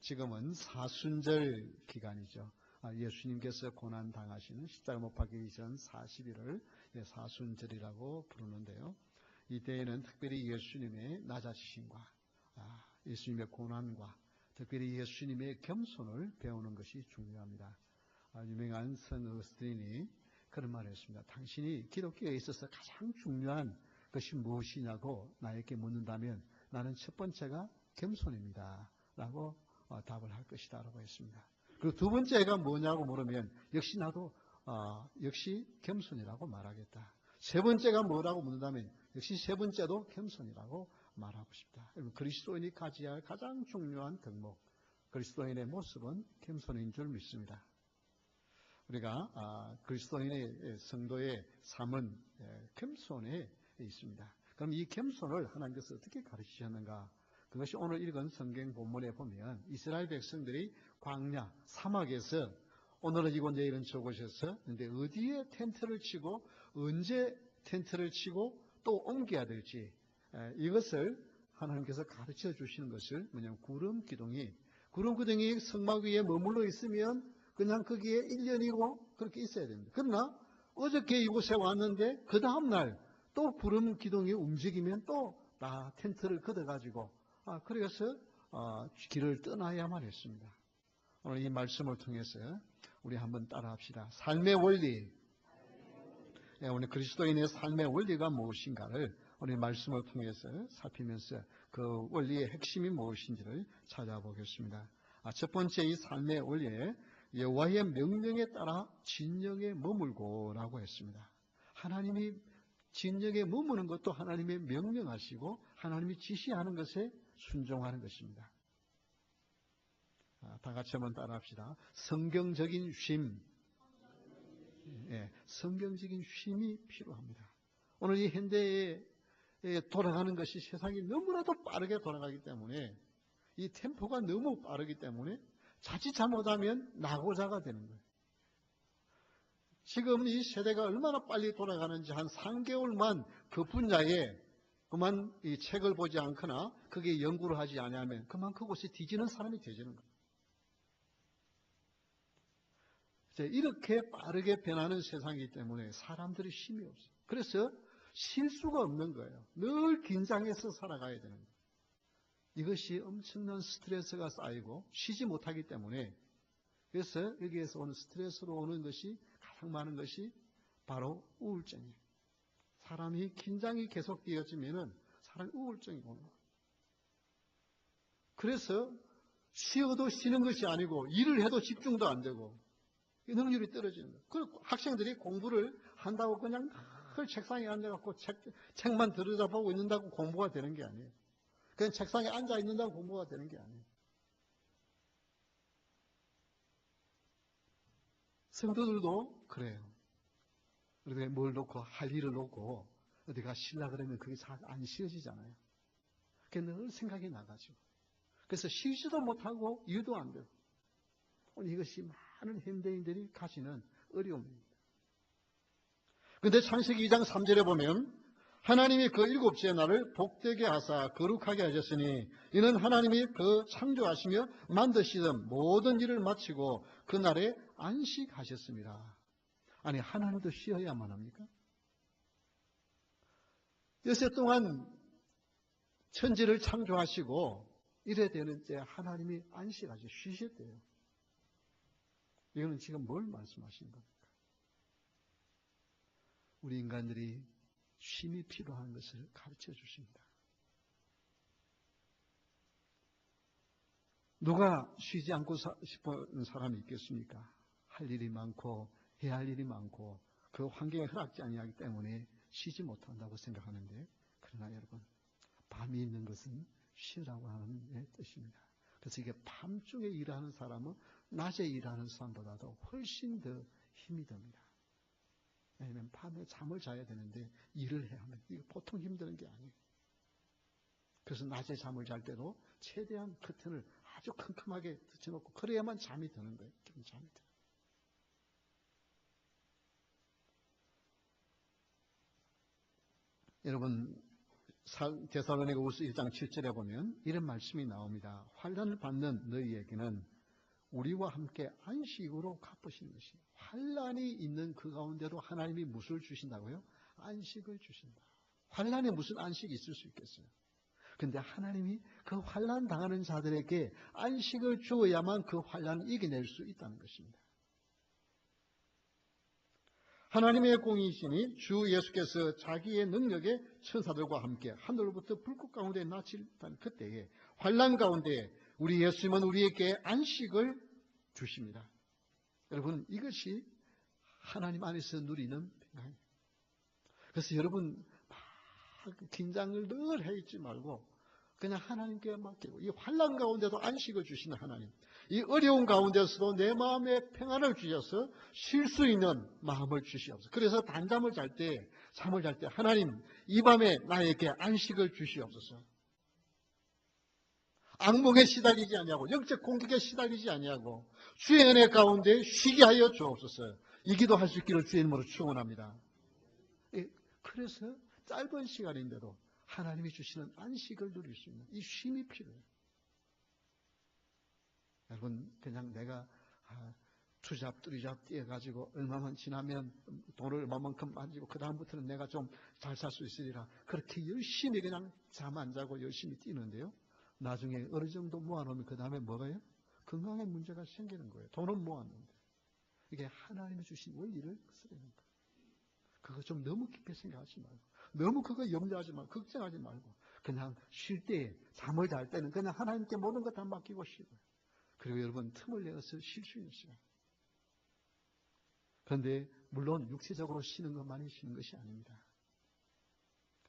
지금은 사순절 기간이죠. 예수님께서 고난 당하시는 십자가 못 박히기 전 40일을 사순절이라고 부르는데요. 이때에는 특별히 예수님의 낮아지심과 예수님의 고난과 특별히 예수님의 겸손을 배우는 것이 중요합니다. 유명한 선 어스틴이 그런 말을 했습니다. 당신이 기독교에 있어서 가장 중요한 것이 무엇이냐고 나에게 묻는다면 나는 첫 번째가 겸손입니다 라고 답을 할 것이다 라고 했습니다. 그리고 두 번째가 뭐냐고 물으면 역시 나도 역시 겸손이라고 말하겠다. 세 번째가 뭐라고 묻는다면 역시 세 번째도 겸손이라고 말하고 싶다. 그리스도인이 가져야 할 가장 중요한 덕목, 그리스도인의 모습은 겸손인 줄 믿습니다. 우리가 그리스도인의 성도의 삶은 겸손에 있습니다. 그럼 이 겸손을 하나님께서 어떻게 가르치셨는가? 그것이 오늘 읽은 성경 본문에 보면 이스라엘 백성들이 광야, 사막에서 오늘은 이곳 내일은 저곳에서 근데 어디에 텐트를 치고 언제 텐트를 치고 또 옮겨야 될지 이것을 하나님께서 가르쳐 주시는 것을 뭐냐면 구름 기둥이 성막 위에 머물러 있으면 그냥 거기에 1년이고 그렇게 있어야 됩니다. 그러나 어저께 이곳에 왔는데 그 다음날 또 구름 기둥이 움직이면 또 다 텐트를 걷어가지고 그래서 길을 떠나야만 했습니다. 오늘 이 말씀을 통해서 우리 한번 따라합시다. 삶의 원리, 오늘 그리스도인의 삶의 원리가 무엇인가를 오늘 말씀을 통해서 살피면서 그 원리의 핵심이 무엇인지를 찾아보겠습니다. 첫 번째 이 삶의 원리에 여호와의 명령에 따라 진영에 머물고라고 했습니다. 하나님이 진영에 머무는 것도 하나님의 명령하시고 하나님이 지시하는 것에 순종하는 것입니다. 다 같이 한번 따라합시다. 성경적인 쉼, 성경적인 쉼이 필요합니다. 오늘 이 현대에 돌아가는 것이 세상이 너무나도 빠르게 돌아가기 때문에 이 템포가 너무 빠르기 때문에 자칫 잘못하면 낙오자가 되는 거예요. 지금 이 세대가 얼마나 빨리 돌아가는지 한 3개월만 그 분야에 그만 이 책을 보지 않거나 거기에 연구를 하지 않으면 그만 그곳에 뒤지는 사람이 되지는 거예요. 이렇게 빠르게 변하는 세상이기 때문에 사람들이 힘이 없어요. 그래서 쉴 수가 없는 거예요. 늘 긴장해서 살아가야 되는 거예요. 이것이 엄청난 스트레스가 쌓이고 쉬지 못하기 때문에 그래서 여기에서 오는 스트레스로 오는 것이 가장 많은 것이 바로 우울증이에요. 사람이 긴장이 계속 되어지면은 사람이 우울증이 오는 거예요. 그래서 쉬어도 쉬는 것이 아니고 일을 해도 집중도 안 되고 능률이 떨어지는 거예요. 그리고 학생들이 공부를 한다고 그냥 늘 책상에 앉아갖고 책만 들여다보고 있는다고 공부가 되는 게 아니에요. 그냥 책상에 앉아 있는다고 공부가 되는 게 아니에요. 성도들도 그래요. 우리가 뭘 놓고 할 일을 놓고 어디가 쉬려고 그러면 그게 잘 안 쉬어지잖아요. 그게 늘 생각이 나가지고. 그래서 쉬지도 못하고 일도 안 되고. 오늘 이것이 많은 현대인들이 가지는 어려움입니다. 그런데 창세기 2장 3절에 보면 하나님이 그 일곱째 날을 복되게 하사 거룩하게 하셨으니 이는 하나님이 그 창조하시며 만드시던 모든 일을 마치고 그 날에 안식하셨습니다. 아니 하나님도 쉬어야만 합니까? 여섯 동안 천지를 창조하시고 이래 되는 때 하나님이 안식하셔 쉬셨대요. 이거는 지금 뭘 말씀하시는 겁니까? 우리 인간들이 쉼이 필요한 것을 가르쳐 주십니다. 누가 쉬지 않고 싶은 사람이 있겠습니까? 할 일이 많고 해야 할 일이 많고 그 환경에 허락지 아니하기 때문에 쉬지 못한다고 생각하는데 그러나 여러분 밤이 있는 것은 쉬라고 하는 뜻입니다. 그래서 이게 밤중에 일하는 사람은 낮에 일하는 사람보다도 훨씬 더 힘이 듭니다. 왜냐하면 밤에 잠을 자야 되는데 일을 해야 하면 이거 보통 힘드는 게 아니에요. 그래서 낮에 잠을 잘 때도 최대한 커튼을 아주 컴컴하게 덮쳐놓고 그래야만 잠이 드는 거예요. 좀 잠이 들어요. 여러분 데살로니가후서 1장 7절에 보면 이런 말씀이 나옵니다. 환난을 받는 너희에게는 우리와 함께 안식으로 갚으시는 것이. 환난이 있는 그 가운데도 하나님이 무엇을 주신다고요? 안식을 주신다. 환난에 무슨 안식이 있을 수 있겠어요? 그런데 하나님이 그 환난 당하는 자들에게 안식을 주어야만 그 환난을 이겨낼 수 있다는 것입니다. 하나님의 공이시니 주 예수께서 자기의 능력의 천사들과 함께 하늘로부터 불꽃 가운데 나치던 그때에 환난 가운데 우리 예수님은 우리에게 안식을 주십니다. 여러분, 이것이 하나님 안에서 누리는 평강입니다. 그래서 여러분 막 긴장을 늘 해 있지 말고 그냥 하나님께 맡기고, 이 환난 가운데도 안식을 주시는 하나님, 이 어려운 가운데서도 내 마음에 평안을 주셔서 쉴 수 있는 마음을 주시옵소서. 그래서 잠을 잘 때 하나님, 이 밤에 나에게 안식을 주시옵소서. 악몽에 시달리지 아니하고 영적 공격에 시달리지 아니하고 주의 은혜 가운데 쉬게 하여 주옵소서. 이 기도할 수 있기를 주의 이름으로 축원합니다. 그래서 짧은 시간인데도 하나님이 주시는 안식을 누릴 수 있는 이 쉼이 필요해요. 여러분, 그냥 내가 투잡, 뚜리잡 뛰어가지고 얼마만 지나면 돈을 얼마만큼 만지고 그 다음부터는 내가 좀 잘 살 수 있으리라, 그렇게 열심히 그냥 잠 안 자고 열심히 뛰는데요, 나중에 어느 정도 모아놓으면 그 다음에 뭐가요? 건강에 문제가 생기는 거예요. 돈은 모았는데. 이게 하나님이 주신 원리를 쓰려는 거예요. 그거 좀 너무 깊게 생각하지 말고, 너무 그거 염려하지 말고, 걱정하지 말고, 그냥 쉴 때, 잠을 잘 때는 그냥 하나님께 모든 것 다 맡기고 쉬고, 그리고 여러분 틈을 내어서 쉴 수 있는 시간. 그런데 물론 육체적으로 쉬는 것만이 쉬는 것이 아닙니다.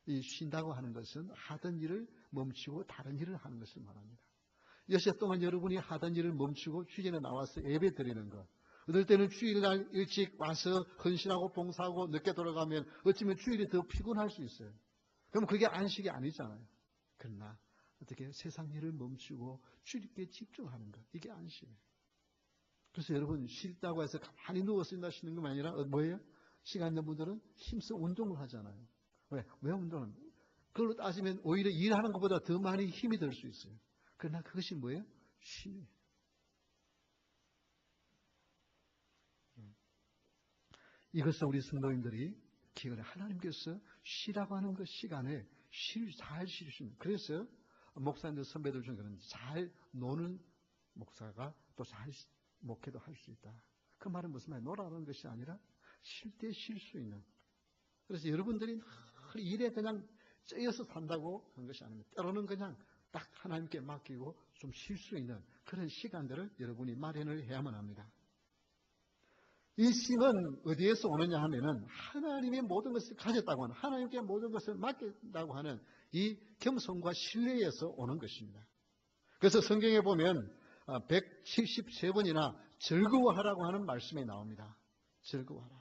이 쉰다고 하는 것은 하던 일을 멈추고 다른 일을 하는 것을 말합니다. 여섯 동안 여러분이 하던 일을 멈추고 주일에 나와서 예배 드리는 것, 어떨 때는 주일날 일찍 와서 헌신하고 봉사하고 늦게 돌아가면 어쩌면 주일이 더 피곤할 수 있어요. 그럼 그게 안식이 아니잖아요. 그러나 어떻게 세상 일을 멈추고 주님께 집중하는 것, 이게 안식이에요. 그래서 여러분, 쉴다고 해서 가만히 누워서 쉬는 건 아니라 뭐예요? 시간 있는 분들은 힘써 운동을 하잖아요. 왜 운동은? 그걸로 따지면 오히려 일하는 것보다 더 많이 힘이 들 수 있어요. 그러나 그것이 뭐예요? 쉼이에요. 이것을 우리 성도님들이 기억을, 하나님께서 쉬라고 하는 그 시간에 잘 쉴 수 있는. 그래서 목사님들 선배들 중에 그런 잘 노는 목사가 또 잘 목회도 할 수 있다. 그 말은 무슨 말이에요? 놀아라는 것이 아니라 쉴 때 쉴 수 있는. 그래서 여러분들이 일에 그냥 쩌여서 산다고 하는 것이 아닙니다. 때로는 그냥 딱 하나님께 맡기고 좀 쉴 수 있는 그런 시간들을 여러분이 마련을 해야만 합니다. 이 쉼은 어디에서 오느냐 하면은 하나님의 모든 것을 가졌다고 하는, 하나님께 모든 것을 맡긴다고 하는 이 겸손과 신뢰에서 오는 것입니다. 그래서 성경에 보면 173번이나 즐거워하라고 하는 말씀이 나옵니다. 즐거워하라.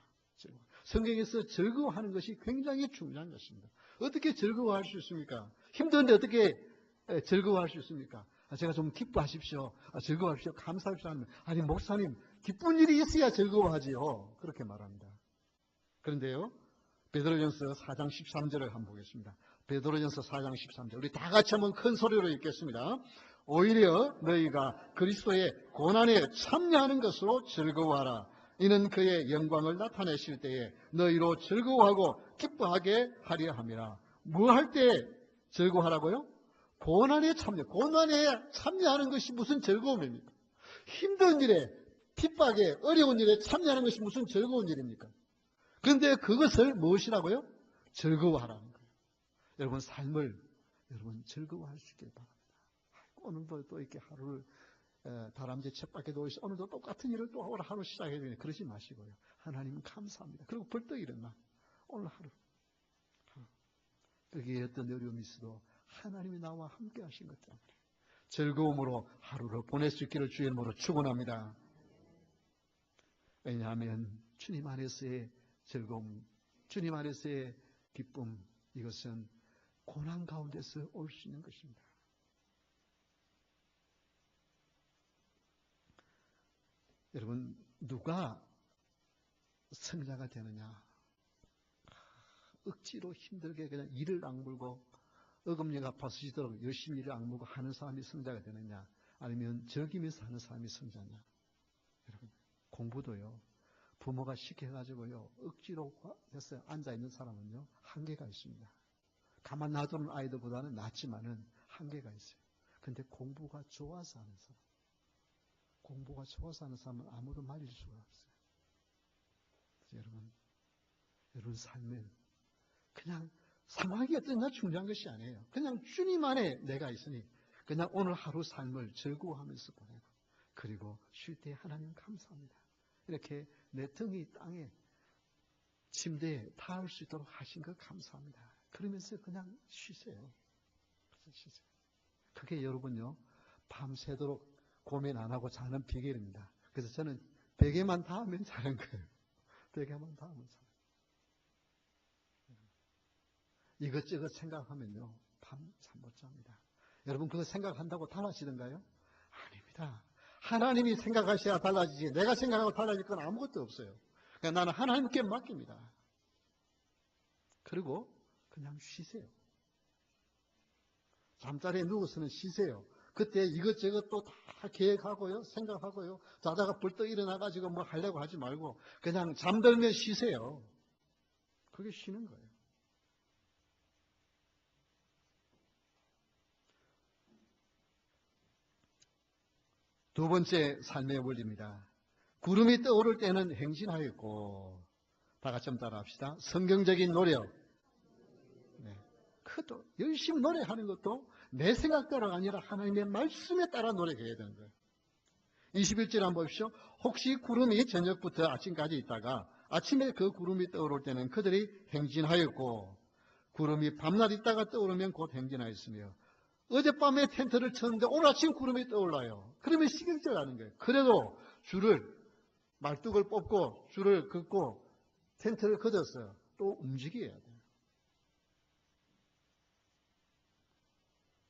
성경에서 즐거워하는 것이 굉장히 중요한 것입니다. 어떻게 즐거워할 수 있습니까? 힘든데 어떻게 즐거워할 수 있습니까? 제가 좀 기뻐하십시오. 즐거워하십시오. 감사합시오. 아니, 목사님, 기쁜 일이 있어야 즐거워하지요. 그렇게 말합니다. 그런데요, 베드로전서 4장 13절을 한번 보겠습니다. 베드로전서 4장 13절. 우리 다 같이 한번 큰 소리로 읽겠습니다. 오히려 너희가 그리스도의 고난에 참여하는 것으로 즐거워하라. 이는 그의 영광을 나타내실 때에 너희로 즐거워하고 기뻐하게 하려 함이라. 뭐 할 때 즐거워하라고요? 고난에 참여하는 것이 무슨 즐거움입니까? 힘든 일에, 핍박에, 어려운 일에 참여하는 것이 무슨 즐거운 일입니까? 그런데 그것을 무엇이라고요? 즐거워하라는 거예요. 여러분 삶을 여러분 즐거워할 수 있길 바랍니다. 오늘도 또 이렇게 하루를 다람쥐 쳇바퀴 돌듯이 오늘도 똑같은 일을 또 하루 시작해야 되니 그러지 마시고요. 하나님 감사합니다. 그리고 벌떡 일어나 오늘 하루 여기에 어떤 어려움이 있어도 하나님이 나와 함께 하신 것 때문에 즐거움으로 하루를 보낼 수 있기를 주의 이름으로 축원합니다. 왜냐하면 주님 안에서의 즐거움, 주님 안에서의 기쁨, 이것은 고난 가운데서 올 수 있는 것입니다. 여러분, 누가 성자가 되느냐? 억지로 힘들게 그냥 이를 악물고 어금니가 벗어지도록 열심히 일을 악물고 하는 사람이 성자가 되느냐, 아니면 즐기면서 하는 사람이 성자냐. 여러분, 공부도요, 부모가 시켜가지고요, 억지로 해서 앉아있는 사람은요, 한계가 있습니다. 가만 놔두는 아이들보다는 낫지만은 한계가 있어요. 근데 공부가 좋아서 하는 사람, 공부가 좋아서 하는 사람은 아무도 말릴 수가 없어요. 그래서 여러분 삶은 그냥 상황이 어떤가 중요한 것이 아니에요. 그냥 주님 안에 내가 있으니 그냥 오늘 하루 삶을 즐거워하면서 보내고, 그리고 쉴 때 하나님 감사합니다. 이렇게 내 등이 땅에 침대에 닿을 수 있도록 하신 것 감사합니다. 그러면서 그냥 쉬세요. 쉬세요. 그게 여러분요, 밤새도록 고민 안 하고 자는 비결입니다. 그래서 저는 베개만 닿으면 자는 거예요. 베개만 닿으면 자는 거예요. 이것저것 생각하면요, 밤 잠 못 잡니다. 여러분, 그거 생각한다고 달라지던가요? 아닙니다. 하나님이 생각하셔야 달라지지, 내가 생각하고 달라질 건 아무것도 없어요. 그러니까 나는 하나님께 맡깁니다. 그리고 그냥 쉬세요. 잠자리에 누워서는 쉬세요. 그때 이것저것 또 다 계획하고요, 생각하고요, 자다가 벌떡 일어나가지고 뭐 하려고 하지 말고 그냥 잠들면 쉬세요. 그게 쉬는 거예요. 두 번째 삶의 원리입니다. 구름이 떠오를 때는 행진하였고, 다 같이 한번 따라합시다. 성경적인 노력. 네. 그것도 열심히 노력하는 것도 내 생각대로가 아니라 하나님의 말씀에 따라 노력해야 되는 거예요. 21절 한번 보십시오. 혹시 구름이 저녁부터 아침까지 있다가 아침에 그 구름이 떠오를 때는 그들이 행진하였고, 구름이 밤낮 있다가 떠오르면 곧 행진하였으며, 어젯밤에 텐트를 쳤는데 오늘 아침 구름이 떠올라요. 그러면 시경절하는 거예요. 그래도 말뚝을 뽑고 줄을 긋고 텐트를 걷었어요. 또 움직여야 돼요.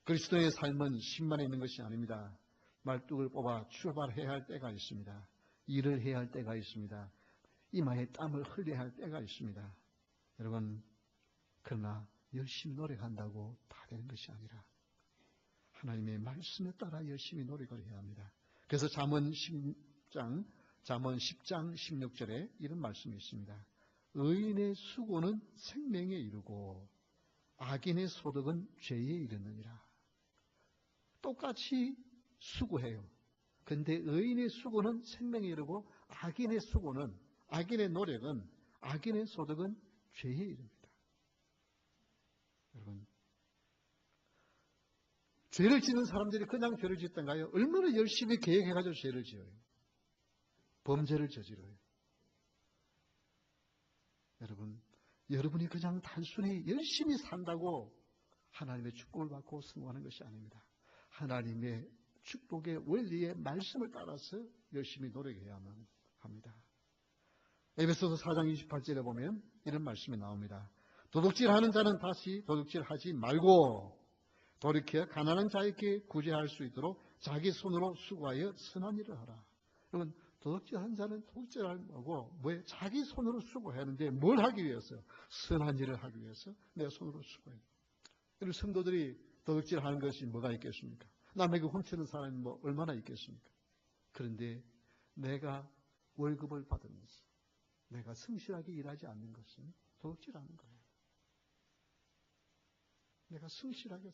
그리스도의 삶은 심만에 있는 것이 아닙니다. 말뚝을 뽑아 출발해야 할 때가 있습니다. 일을 해야 할 때가 있습니다. 이마에 땀을 흘려야 할 때가 있습니다. 여러분, 그러나 열심히 노력한다고 다 되는 것이 아니라 하나님의 말씀에 따라 열심히 노력을 해야 합니다. 그래서 잠언 10장 16절에 이런 말씀이 있습니다. 의인의 수고는 생명에 이르고 악인의 소득은 죄에 이르느니라. 똑같이 수고해요. 근데 의인의 수고는 생명에 이르고 악인의 노력은, 악인의 소득은 죄에 이릅니다. 여러분, 죄를 짓는 사람들이 그냥 죄를 짓던가요? 얼마나 열심히 계획해가지고 죄를 지어요. 범죄를 저지러요. 여러분이 그냥 단순히 열심히 산다고 하나님의 축복을 받고 성공하는 것이 아닙니다. 하나님의 축복의 원리의 말씀을 따라서 열심히 노력해야만 합니다. 에베소서 4장 28절에 보면 이런 말씀이 나옵니다. 도둑질하는 자는 다시 도둑질하지 말고 돌이켜 가난한 자에게 구제할 수 있도록 자기 손으로 수고하여 선한 일을 하라. 여러분, 도둑질하는 자는 도둑질하고 뭐예요? 자기 손으로 수고해야 하는데 뭘 하기 위해서? 선한 일을 하기 위해서 내 손으로 수고해요. 여러분, 성도들이 도둑질하는 것이 뭐가 있겠습니까? 남에게 훔치는 사람이 뭐 얼마나 있겠습니까? 그런데 내가 월급을 받으면서 내가 성실하게 일하지 않는 것은 도둑질하는 거예요. 내가 성실하게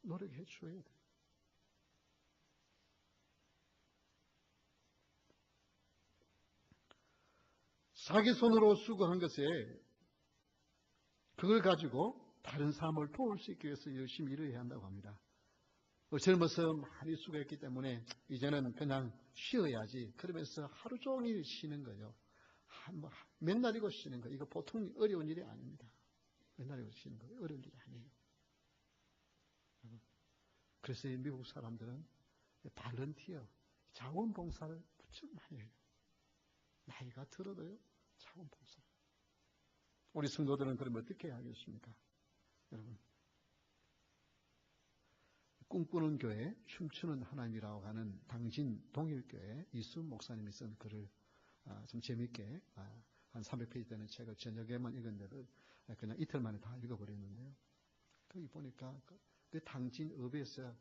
노력해 줘야 돼요. 자기 손으로 수고한 것에 그걸 가지고 다른 사람을 도울 수 있기 위해서 열심히 일을 해야 한다고 합니다. 젊어서 많이 수고했기 때문에 이제는 그냥 쉬어야지. 그러면서 하루 종일 쉬는 거예요. 몇 날이고 쉬는 거예요. 이거 보통 어려운 일이 아닙니다. 몇 날이고 쉬는 거예요. 어려운 일이 아니에요. 그래서 미국 사람들은 발런티어, 자원봉사를 무척 많이 해요. 나이가 들어도요, 자원봉사. 우리 성도들은 그럼 어떻게 하겠습니까? 여러분, 꿈꾸는 교회, 춤추는 하나님이라고 하는 당진 동일교회 이수훈 목사님이 쓴 글을 좀 재미있게 한 300페이지 되는 책을 저녁에만 읽었는데도 그냥 이틀 만에 다 읽어버렸는데요. 거기 보니까 그 당진읍에서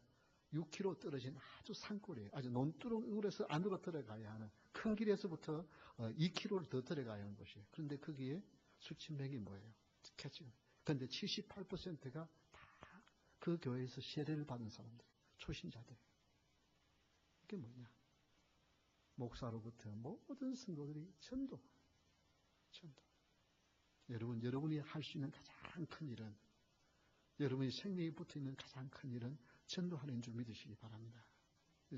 6km 떨어진 아주 산골이에요. 아주 논두렁으로서 안으로 들어가야 하는 큰 길에서부터 2km를 더 들어가야 하는 곳이에요. 그런데 거기에 수천 명이 모여요. 그런데 78%가 다 그 교회에서 세례를 받은 사람들, 초신자들. 이게 뭐냐? 목사로부터 모든 성도들이 전도. 여러분이 할 수 있는 가장 큰 일은, 여러분이 생명이 붙어 있는 가장 큰 일은 전도하는 줄 믿으시기 바랍니다.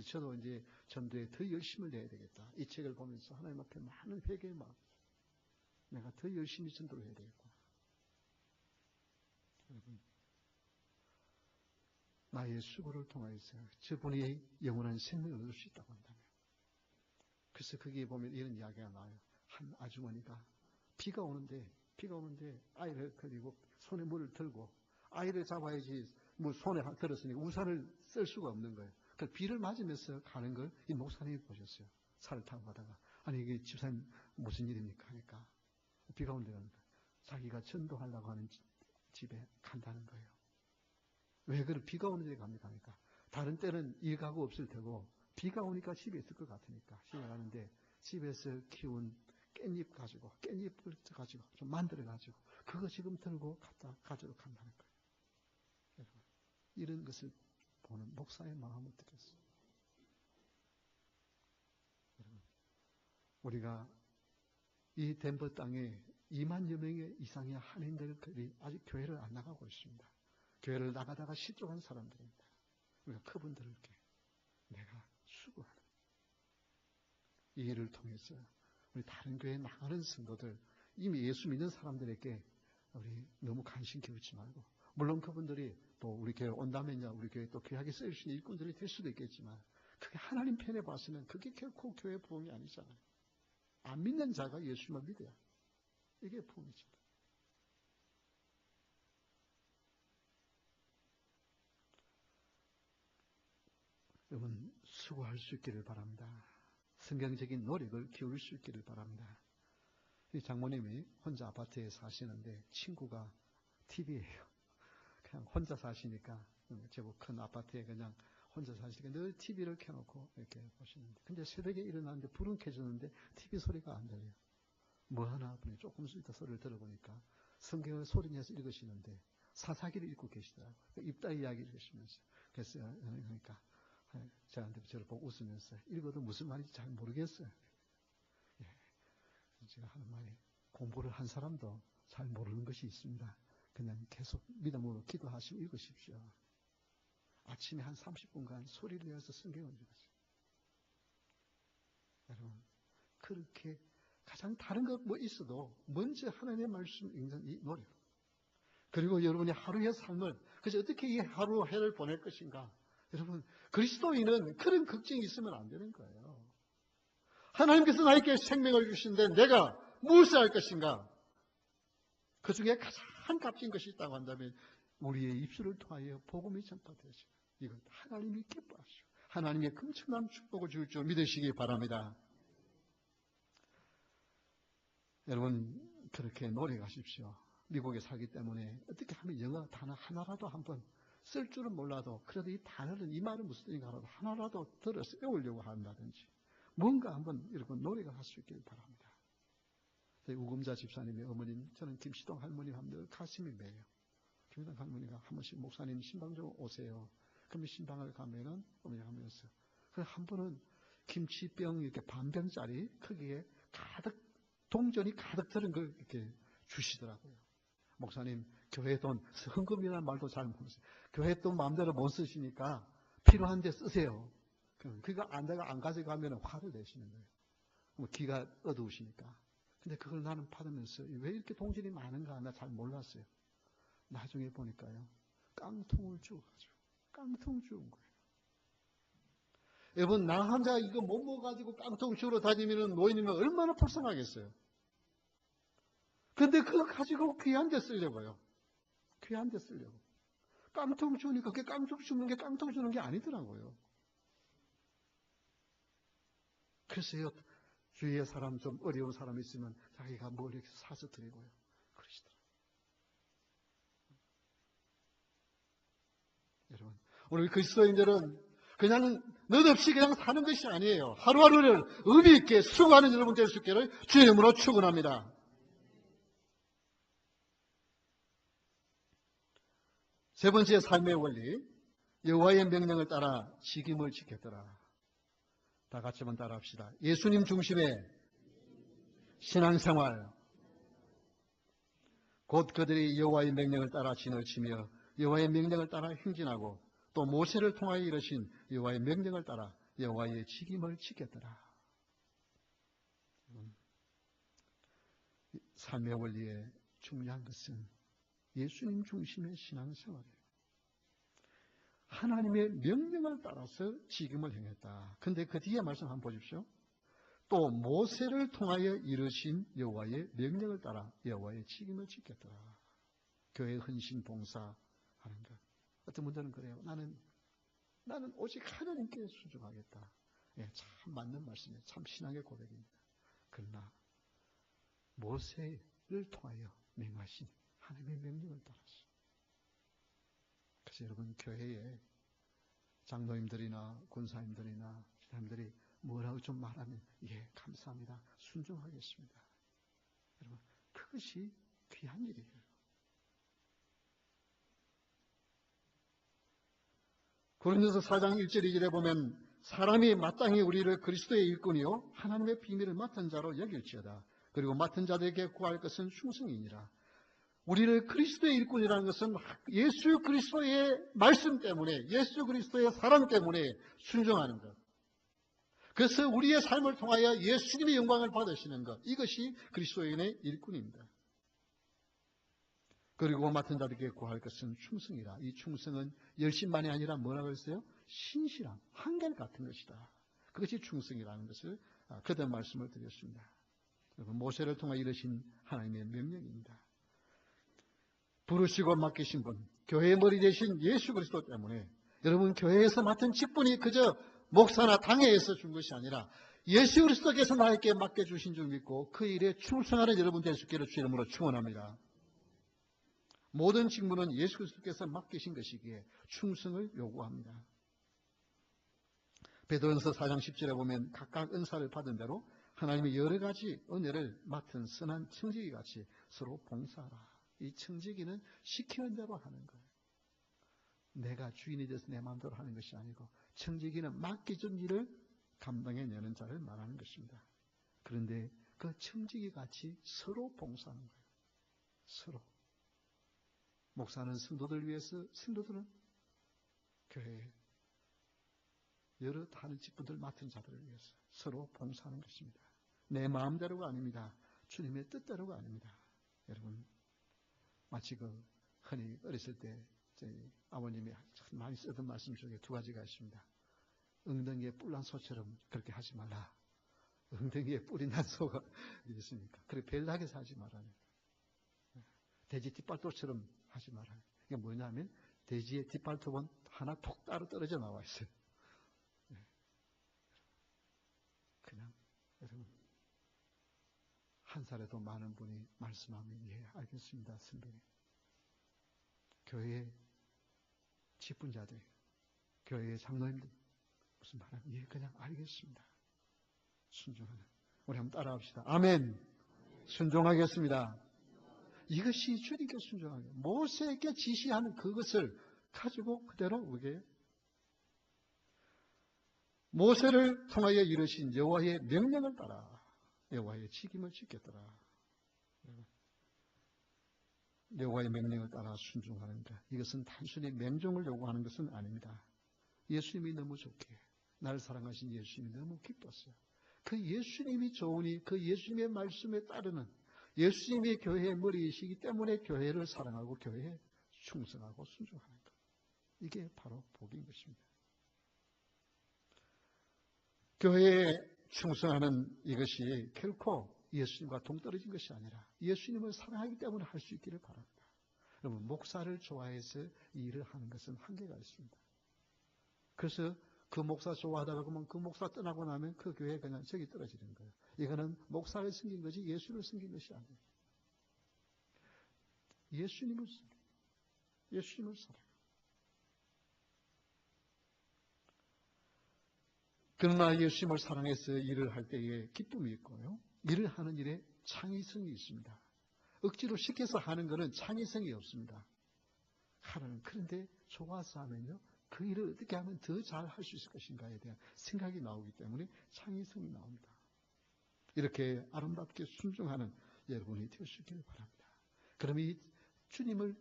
저도 이제 전도에 더 열심을 내야 되겠다. 이 책을 보면서 하나님 앞에 많은 회개의 마음, 내가 더 열심히 전도를 해야 되겠구나. 여러분, 나의 수고를 통해서 저분이 영원한 생명을 얻을 수 있다고 한다면, 그래서 거기에 보면 이런 이야기가 나와요. 한 아주머니가 비가 오는데 아이를 그리고 손에 물을 들고 아이를 잡아야지 뭐 손에 들었으니까 우산을 쓸 수가 없는 거예요. 그 비를 맞으면서 가는 걸 이 목사님이 보셨어요. 차를 타고 가다가 아니 이게 집사님 무슨 일입니까 하니까 비가 온다는 거예요. 자기가 전도하려고 하는 집에 간다는 거예요. 왜 그래 비가 오는 데 갑니까 하니까 다른 때는 일 가고 없을 테고 비가 오니까 집에 있을 것 같으니까 집에 가는데 집에서 키운 깻잎을 가지고 좀 만들어가지고 그거 지금 들고 가지러 간다는 거예요. 여러분, 이런 것을 보는 목사의 마음은 어떻겠어요? 여러분, 우리가 이 덴버 땅에 2만여 명의 이상의 한인들이 아직 교회를 안 나가고 있습니다. 교회를 나가다가 실족한 사람들입니다. 우리가 그분들께 내가 수고하는 이 일을 통해서 우리 다른 교회에 나가는 성도들, 이미 예수 믿는 사람들에게 우리 너무 관심 기울지 말고, 물론 그분들이 또 우리 교회 온다면요, 우리 교회 또 귀하게 쓰일 수 있는 일꾼들이 될 수도 있겠지만, 그게 하나님 편에 봐서는 그게 결코 교회 부흥이 아니잖아요. 안 믿는 자가 예수만 믿어야 이게 부흥이죠. 여러분, 수고할 수 있기를 바랍니다. 성경적인 노력을 기울일 수 있기를 바랍니다. 이 장모님이 혼자 아파트에 사시는데 친구가 TV예요. 그냥 혼자 사시니까 제법 큰 아파트에 그냥 혼자 사시니까 늘 TV를 켜놓고 이렇게 보시는데, 근데 새벽에 일어났는데 불은 켜졌는데 TV 소리가 안 들려요. 뭐 하나 보니 조금 있다 소리를 들어보니까 성경을 소리내서 읽으시는데 사사기를 읽고 계시더라고요. 입다 이야기를 읽으시면서. 그래서 그러니까 저한테 저를 보고 웃으면서 읽어도 무슨 말인지 잘 모르겠어요. 제가 하는 말이, 공부를 한 사람도 잘 모르는 것이 있습니다. 그냥 계속 믿음으로 기도하시고 읽으십시오. 아침에 한 30분간 소리를 내서 성경을 읽으세요. 여러분, 그렇게 가장 다른 것 뭐 있어도 먼저 하나님의 말씀 읽는 이 노력, 그리고 여러분이 하루의 삶을 그래서 어떻게 이 하루 해를 보낼 것인가. 여러분, 그리스도인은 그런 걱정이 있으면 안 되는 거예요. 하나님께서 나에게 생명을 주신데 내가 무엇을 할 것인가? 그 중에 가장 값진 것이 있다고 한다면 우리의 입술을 통하여 복음이 전파되죠. 이건 하나님이 기뻐하시고 하나님의 엄청난 축복을 줄 줄 믿으시기 바랍니다. 여러분, 그렇게 노력하십시오. 미국에 살기 때문에 어떻게 하면 영어 단어 하나라도 한번 쓸 줄은 몰라도 그래도 이 단어는 이 말은 무슨 뜻인가 하나라도 들어서 외우려고 한다든지 뭔가 한번 여러분 노력을 할 수 있기를 바랍니다. 우금자 집사님의 어머님, 저는 김시동 할머님 하면 늘 가슴이 메요. 김시동 할머니가 한 번씩 목사님 신방 좀 오세요. 그러면 신방을 가면은 어머니 하면서 한 번은 김치병 이렇게 반병짜리 크기에 가득 동전이 가득 들은 걸 이렇게 주시더라고요. 목사님, 교회 돈, 헌금이라는 말도 잘 모르세요. 교회 돈 마음대로 못 쓰시니까 필요한 데 쓰세요. 그거 안 가져가면 화를 내시는 거예요. 뭐 기가 어두우시니까. 근데 그걸 나는 받으면서 왜 이렇게 동전이 많은가 나 잘 몰랐어요. 나중에 보니까요, 깡통을 주어가지고 깡통 주운 거예요. 여러분, 나 혼자 이거 못 먹어가지고 깡통 주우러 다니면 노인이면 얼마나 불쌍하겠어요. 근데 그거 가지고 귀한 데 쓰려고요. 귀한 데 쓰려고. 깡통 주우니까 그게 깡통 주는 게 깡통 주는 게 아니더라고요. 글쎄요, 주위에 사람 좀 어려운 사람 있으면 자기가 뭘 이렇게 사서 드리고요. 그러시더라고요. 우리 그리스도인들은 그냥 느닷없이 그냥 사는 것이 아니에요. 하루하루를 의미 있게 수고하는 여러분 될 수 있기를 주의 이름으로 축원합니다. 세 번째 삶의 원리, 여호와의 명령을 따라 직임을 지켰더라. 다 같이 한번 따라합시다. 예수님 중심의 신앙생활, 곧 그들이 여호와의 명령을 따라 진을 치며 여호와의 명령을 따라 행진하고 또 모세를 통하여 이르신 여호와의 명령을 따라 여호와의 직임을 지켰더라. 삶의 원리에 중요한 것은 예수님 중심의 신앙생활이에요. 하나님의 명령을 따라서 직임을 행했다. 그런데 그 뒤에 말씀 한번 보십시오. 또 모세를 통하여 이르신 여호와의 명령을 따라 여호와의 직임을 지켰더라. 교회 헌신 봉사하는 것. 어떤 분들은 그래요. 나는 오직 하나님께 순종하겠다. 예, 참 맞는 말씀이에요. 참 신앙의 고백입니다. 그러나 모세를 통하여 명하신 하나님의 명령을 따라서. 그래서 여러분 교회에 장로님들이나 권사님들이나 사람들이 뭐라고 좀 말하면 예 감사합니다. 순종하겠습니다. 여러분 그것이 귀한 일이에요. 고린도서 4장 1절 2절에 보면 사람이 마땅히 우리를 그리스도의 일꾼이요 하나님의 비밀을 맡은 자로 여길지어다. 그리고 맡은 자들에게 구할 것은 충성이니라. 우리를 그리스도의 일꾼이라는 것은 예수 그리스도의 말씀 때문에 예수 그리스도의 사랑 때문에 순종하는 것. 그래서 우리의 삶을 통하여 예수님의 영광을 받으시는 것. 이것이 그리스도인의 일꾼입니다. 그리고 맡은 자들에게 구할 것은 충성이라. 이 충성은 열심만이 아니라 뭐라고 했어요? 신실함, 한결같은 것이다. 그것이 충성이라는 것을 그때 말씀을 드렸습니다. 여러분 모세를 통해 이르신 하나님의 명령입니다. 부르시고 맡기신 분, 교회의 머리 되신 예수 그리스도 때문에 여러분 교회에서 맡은 직분이 그저 목사나 당회에서 준 것이 아니라 예수 그리스도께서 나에게 맡겨주신 줄 믿고 그 일에 충성하는 여러분 될 수 있기를 주의 이름으로 축원합니다. 모든 직분은 예수 그리스도께서 맡기신 것이기에 충성을 요구합니다. 베드로전서 4장 10절에 보면 각각 은사를 받은 대로 하나님의 여러 가지 은혜를 맡은 선한 청지기 같이 서로 봉사하라. 이 청지기는 시키는 대로 하는 거예요. 내가 주인이 돼서 내 마음대로 하는 것이 아니고 청지기는 맡겨준 일을 감당해내는 자를 말하는 것입니다. 그런데 그 청지기 같이 서로 봉사하는 거예요. 서로. 목사는 성도들 위해서, 성도들은 교회에 여러 다른 직분들 맡은 자들을 위해서 서로 봉사하는 것입니다. 내 마음대로가 아닙니다. 주님의 뜻대로가 아닙니다. 여러분 마치 흔히 어렸을 때 저희 아버님이 많이 쓰던 말씀 중에 두 가지가 있습니다. 엉덩이에 뿔난 소처럼 그렇게 하지 말라. 엉덩이에 뿔이 난 소가 있습니까? 그렇게 벨락에서 하지 말라는. 돼지 뒷발톱처럼 하지 말아요. 이게 뭐냐면 돼지의 뒷발톱은 하나 톡 따로 떨어져 나와 있어요. 그냥 여러분 한 살에도 많은 분이 말씀하면 예 알겠습니다 선배님. 교회의 직분자들, 교회의 장로님들 무슨 말하면 예 그냥 알겠습니다. 순종하는. 우리 한번 따라합시다. 아멘. 순종하겠습니다. 이것이 주님께 순종하는 거예요. 모세에게 지시하는 그것을 가지고 그대로 우리에게 모세를 통하여 이르신 여호와의 명령을 따라 여호와의 직임을 지켰더라. 여호와의 명령을 따라 순종하는 것. 이것은 단순히 맹종을 요구하는 것은 아닙니다. 예수님이 너무 좋게 나를 사랑하신 예수님이 너무 기뻤어요. 그 예수님이 좋으니 그 예수님의 말씀에 따르는 예수님이 교회의 머리이시기 때문에 교회를 사랑하고 교회에 충성하고 순종하는 것. 이게 바로 복인 것입니다. 교회에 충성하는 이것이 결코 예수님과 동떨어진 것이 아니라 예수님을 사랑하기 때문에 할 수 있기를 바랍니다. 여러분 목사를 좋아해서 이 일을 하는 것은 한계가 있습니다. 그래서 그 목사 좋아하다가 그러면 그 목사 떠나고 나면 그 교회에 그냥 적이 떨어지는 거예요. 이거는 목사를 섬긴 것이 예수를 섬긴 것이 아니에요. 예수님을 섬겨요. 예수님을 사랑해요. 그러나 예수님을 사랑해서 일을 할 때에 기쁨이 있고요. 일을 하는 일에 창의성이 있습니다. 억지로 시켜서 하는 것은 창의성이 없습니다. 그런데 좋아서 하면요. 그 일을 어떻게 하면 더 잘 할 수 있을 것인가에 대한 생각이 나오기 때문에 창의성이 나옵니다. 이렇게 아름답게 순종하는 여러분이 될 수 있기를 바랍니다. 그럼 이 주님을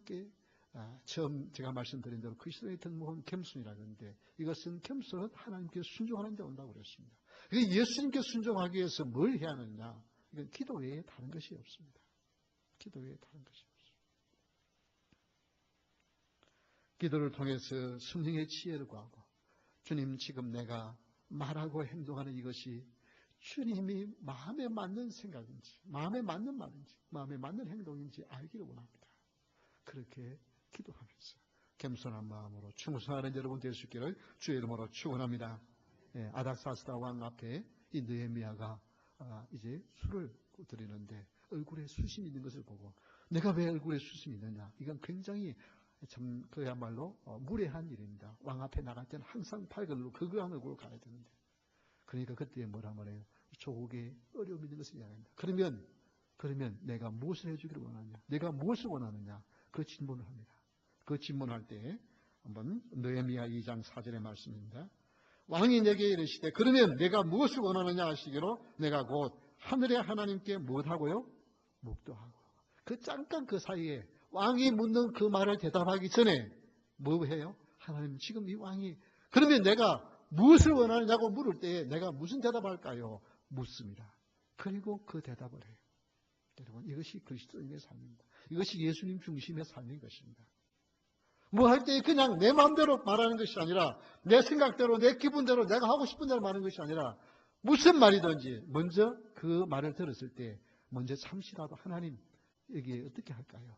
처음 제가 말씀드린 대로 그리스도의 덕목은 겸손이라고 하는데 이것은 겸손은 하나님께 순종하는 데 온다고 그랬습니다. 예수님께 순종하기 위해서 뭘 해야 하느냐? 이건 기도 외에 다른 것이 없습니다. 기도 외에 다른 것이 없습니다. 기도를 통해서 성령의 지혜를 구하고 주님 지금 내가 말하고 행동하는 이것이 주님이 마음에 맞는 생각인지 마음에 맞는 말인지 마음에 맞는 행동인지 알기를 원합니다. 그렇게 기도하면서 겸손한 마음으로 충성하는 여러분 될 수 있기를 주의 이름으로 축원합니다. 아닥사스다 왕 앞에 이 느헤미야가 이제 술을 드리는데 얼굴에 수심이 있는 것을 보고 내가 왜 얼굴에 수심이 있느냐? 이건 굉장히 참 그야말로 무례한 일입니다. 왕 앞에 나갈 때는 항상 밝은 그거한 얼굴로 가야 되는데 그러니까 그때 뭐라 말해요? 조국에 어려움이 있는 것을 이야기합니다. 그러면 내가 무엇을 해주기를 원하느냐? 내가 무엇을 원하느냐? 그 질문을 합니다. 그 질문할 때 한번 느헤미야 2장 4절의 말씀입니다. 왕이 내게 이르시되 그러면 내가 무엇을 원하느냐 하시기로 내가 곧 하늘의 하나님께 무엇하고요? 묵도하고. 잠깐 그 사이에 왕이 묻는 그 말을 대답하기 전에 뭐 해요? 하나님 지금 이 왕이 그러면 내가 무엇을 원하느냐고 물을 때에 내가 무슨 대답할까요? 묻습니다. 그리고 그 대답을 해요. 여러분 이것이 그리스도인의 삶입니다. 이것이 예수님 중심의 삶인 것입니다. 뭐 할 때 그냥 내 마음대로 말하는 것이 아니라 내 생각대로 내 기분대로 내가 하고 싶은 대로 말하는 것이 아니라 무슨 말이든지 먼저 그 말을 들었을 때 먼저 잠시라도 하나님 여기에 어떻게 할까요?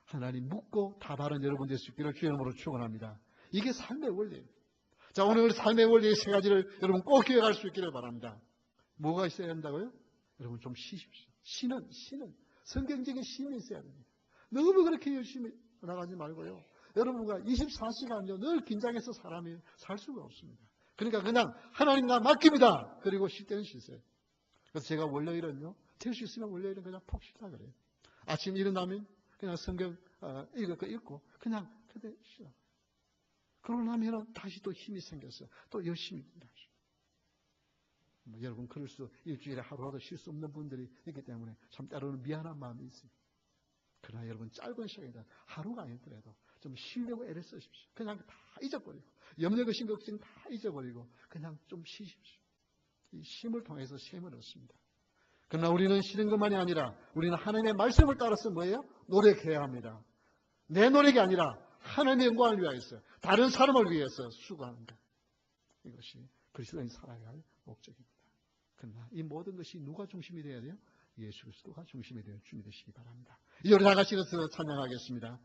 하나님 묻고 답하는 여러분 될 수 있기를 주의 이름으로 축원합니다. 이게 삶의 원리예요. 자, 오늘 삶의 원리의 세 가지를 여러분 꼭 기억할 수 있기를 바랍니다. 뭐가 있어야 한다고요? 여러분 좀 쉬십시오. 쉬는 성경적인 쉼이 있어야 됩니다. 너무 그렇게 열심히 나가지 말고요. 여러분과 24시간요 늘 긴장해서 사람이 살 수가 없습니다. 그러니까 그냥 하나님 나 맡깁니다. 그리고 쉴 때는 쉬세요. 그래서 제가 월요일은요 될 수 있으면 월요일은 그냥 푹 쉬라 그래요. 아침 일어나면 그냥 성경 읽고 그냥 그때 쉬라. 그러고 나면 다시 또 힘이 생겨서 또 열심히 일하죠. 여러분 그럴 수 일주일에 하루라도 쉴 수 없는 분들이 있기 때문에 참 때로는 미안한 마음이 있습니다. 그러나 여러분 짧은 시간이다 하루가 아니더라도 좀 쉬려고 애를 쓰십시오. 그냥 다 잊어버리고 염려 걱정 다 잊어버리고 그냥 좀 쉬십시오. 이 쉼을 통해서 쉼을 얻습니다. 그러나 우리는 쉬는 것만이 아니라 우리는 하나님의 말씀을 따라서 뭐예요? 노력해야 합니다. 내 노력이 아니라 하나님의 영광을 위하여서 다른 사람을 위해서 수고하는 것. 이것이 그리스도인 살아야 할 목적입니다. 그러나 이 모든 것이 누가 중심이 되어야 돼요? 예수 그리스도가 중심이 되어 주님 되시기 바랍니다. 이제 우리 다 같이 이것을 찬양하겠습니다.